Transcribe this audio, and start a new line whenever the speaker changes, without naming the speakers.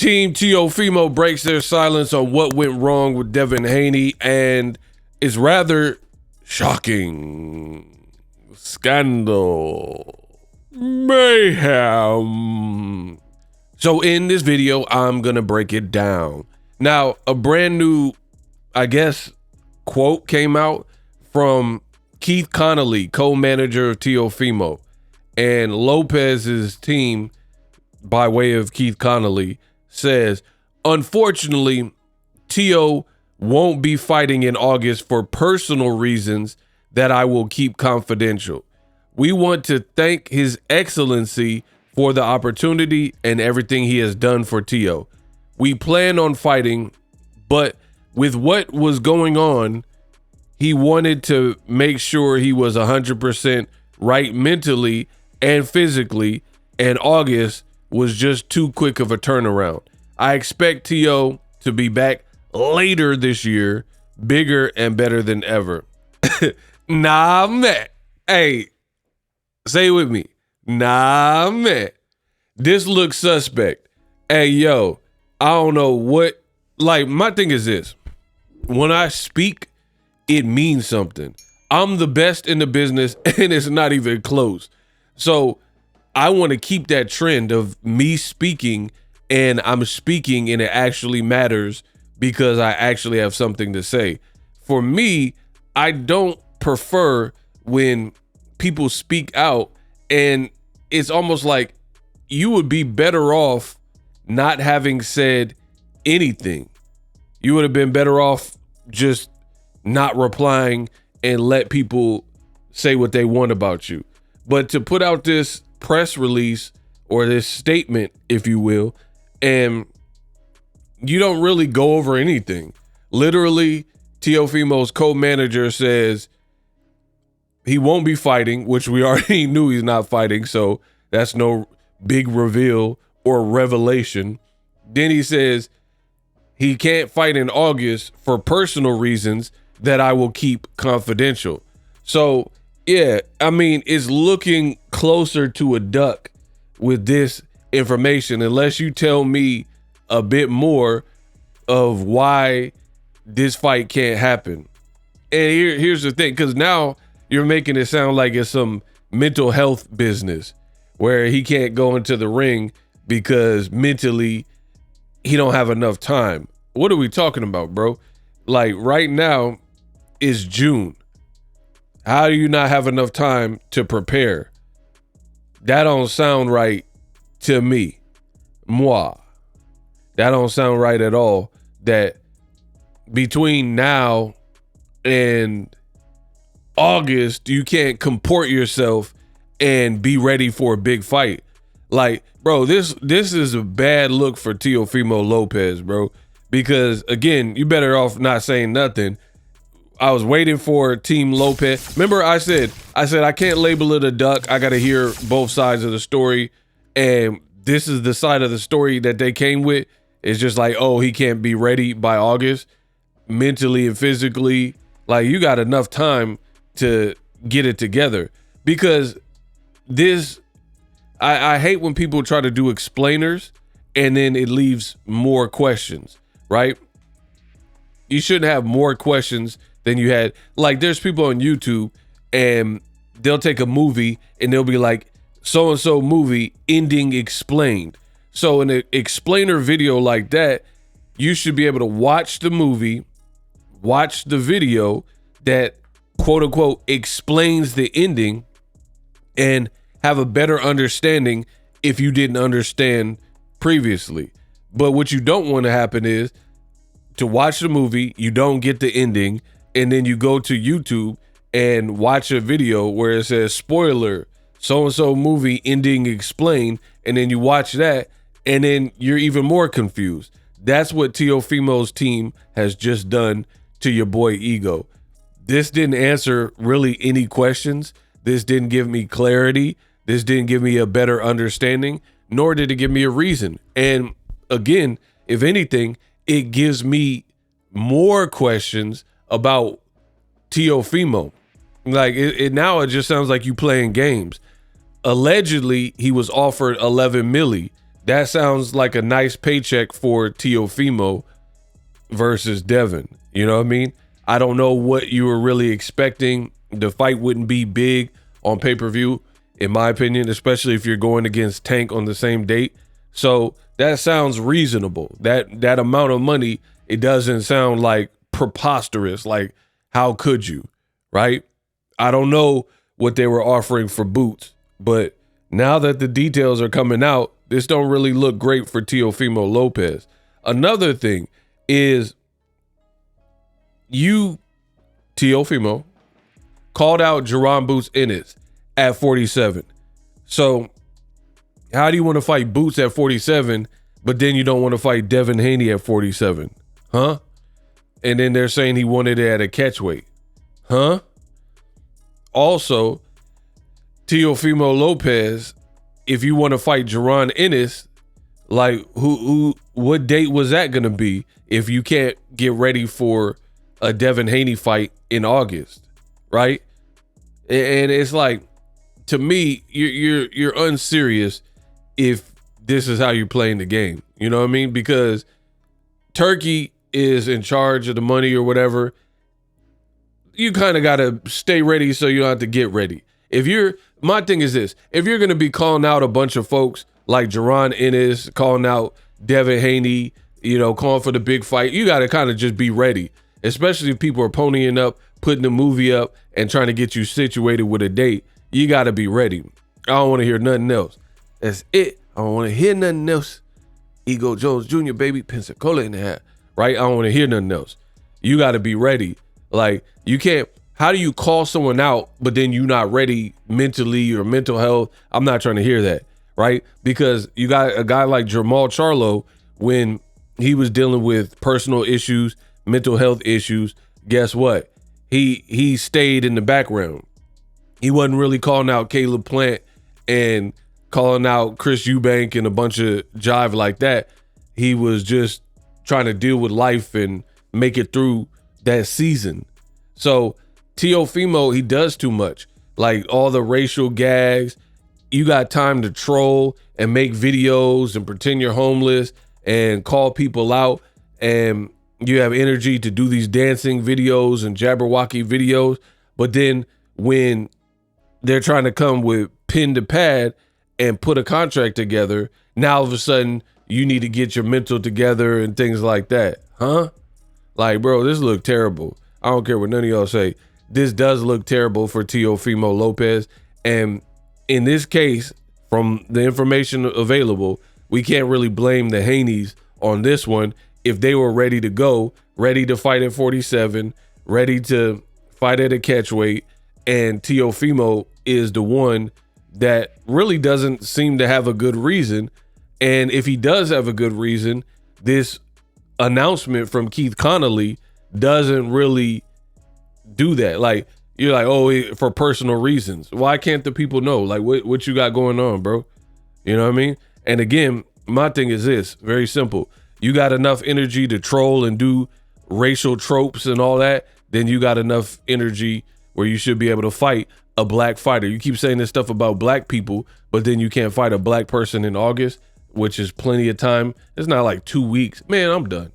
Team Teofimo breaks their silence on what went wrong with Devin Haney, and it's rather shocking. Scandal. Mayhem. So in this video, I'm going to break it down. Now, a brand new, I guess, quote came out from Keith Connolly, co-manager of Teofimo, and Lopez's team, by way of Keith Connolly, says, unfortunately, Teo won't be fighting in August for personal reasons that I will keep confidential. We want to thank His Excellency for the opportunity and everything he has done for Teo. We plan on fighting, but with what was going on, he wanted to make sure he was 100% right mentally and physically, and August was just too quick of a turnaround. I expect Teo to be back later this year, bigger and better than ever. Nah, man. Hey, say it with me. Nah, man. This looks suspect. Hey, yo, I don't know what, like, my thing is this. When I speak, it means something. I'm the best in the business, and it's not even close. So I want to keep that trend of me speaking, and I'm speaking and it actually matters because I actually have something to say. For me, I don't prefer when people speak out, and it's almost like you would be better off not having said anything. You would have been better off just not replying and let people say what they want about you. But to put out this press release or this statement, if you will, and you don't really go over anything. Literally, Teofimo's co-manager says he won't be fighting, which we already knew he's not fighting, so that's no big reveal or revelation. Then he says he can't fight in August for personal reasons that I will keep confidential. So, yeah, I mean, it's looking closer to a duck with this information, unless you tell me a bit more of why this fight can't happen. And here's the thing, because now you're making it sound like it's some mental health business where he can't go into the ring because mentally he don't have enough time. What are we talking about, bro? Like, right now is June. How do you not have enough time to prepare? That don't sound right to me. Moi. That don't sound right at all. That between now and August, you can't comport yourself and be ready for a big fight. Like, bro, this is a bad look for Teofimo Lopez, bro. Because, again, you better off not saying nothing. I was waiting for Team Lopez. Remember, I said I can't label it a duck. I got to hear both sides of the story. And this is the side of the story that they came with. It's just like, oh, he can't be ready by August, mentally and physically. Like, you got enough time to get it together. Because this, I hate when people try to do explainers and then it leaves more questions, right? You shouldn't have more questions than you had. Like, there's people on YouTube and they'll take a movie and they'll be like, so-and-so movie ending explained. So in an explainer video like that, you should be able to watch the movie, watch the video that quote unquote explains the ending, and have a better understanding if you didn't understand previously. But what you don't want to happen is to watch the movie, you don't get the ending, and then you go to YouTube and watch a video where it says spoiler, so-and-so movie ending explained, and then you watch that, and then you're even more confused. That's what Teofimo's team has just done to your boy Ego. This didn't answer really any questions. This didn't give me clarity. This didn't give me a better understanding, nor did it give me a reason. And again, if anything, it gives me more questions about Teofimo. Like, now it just sounds like you playing games. Allegedly, he was offered 11 milli. that sounds like a nice paycheck for Teofimo versus Devin. You know what I mean? I don't know what you were really expecting. The fight wouldn't be big on pay-per-view, in my opinion, especially if you're going against Tank on the same date. So that sounds reasonable. That amount of money, it doesn't sound like preposterous. Like, how could you, right? I don't know what they were offering for Boots, but now that the details are coming out, this don't really look great for Teofimo Lopez. Another thing is you, Teofimo, called out Jerron Boots Ennis at 47. So how do you want to fight Boots at 47, but then you don't want to fight Devin Haney at 47? Huh? And then they're saying he wanted it at a catchweight. Huh? Also, Teofimo Lopez, if you want to fight Jerron Ennis, like what date was that going to be if you can't get ready for a Devin Haney fight in August, right? And it's like, to me, you're unserious if this is how you're playing the game. You know what I mean? Because Turkey is in charge of the money or whatever. You kind of got to stay ready so you don't have to get ready. My thing is this, if you're going to be calling out a bunch of folks like Jerron Ennis, calling out Devin Haney, calling for the big fight, you got to kind of just be ready, especially if people are ponying up, putting the movie up and trying to get you situated with a date. You got to be ready. I don't want to hear nothing else. That's it. I don't want to hear nothing else. Ego Jones Jr., baby, Pensacola in the hat, right? I don't want to hear nothing else. You got to be ready. Like, you can't, how do you call someone out, but then you're not ready mentally or mental health? I'm not trying to hear that, right? Because you got a guy like Jermall Charlo, when he was dealing with personal issues, mental health issues, guess what? He stayed in the background. He wasn't really calling out Caleb Plant and calling out Chris Eubank and a bunch of jive like that. He was just trying to deal with life and make it through that season. So Teofimo, he does too much. Like, all the racial gags. You got time to troll and make videos and pretend you're homeless and call people out, and you have energy to do these dancing videos and Jabberwocky videos. But then when they're trying to come with pen to pad and put a contract together, now all of a sudden you need to get your mental together and things like that. Huh? Like, bro, this look terrible. I don't care what none of y'all say. This does look terrible for Teofimo Lopez. And in this case, from the information available, we can't really blame the Haneys on this one. If they were ready to go, ready to fight at 47, ready to fight at a catchweight, and Teofimo is the one that really doesn't seem to have a good reason. And if he does have a good reason, this announcement from Keith Connolly doesn't really do that. Like, you're like, oh, for personal reasons. Why can't the people know? Like, what you got going on, bro? You know what I mean? And again, my thing is this, very simple. You got enough energy to troll and do racial tropes and all that, then you got enough energy where you should be able to fight a black fighter. You keep saying this stuff about black people, but then you can't fight a black person in August, which is plenty of time. It's not like 2 weeks. Man, I'm done.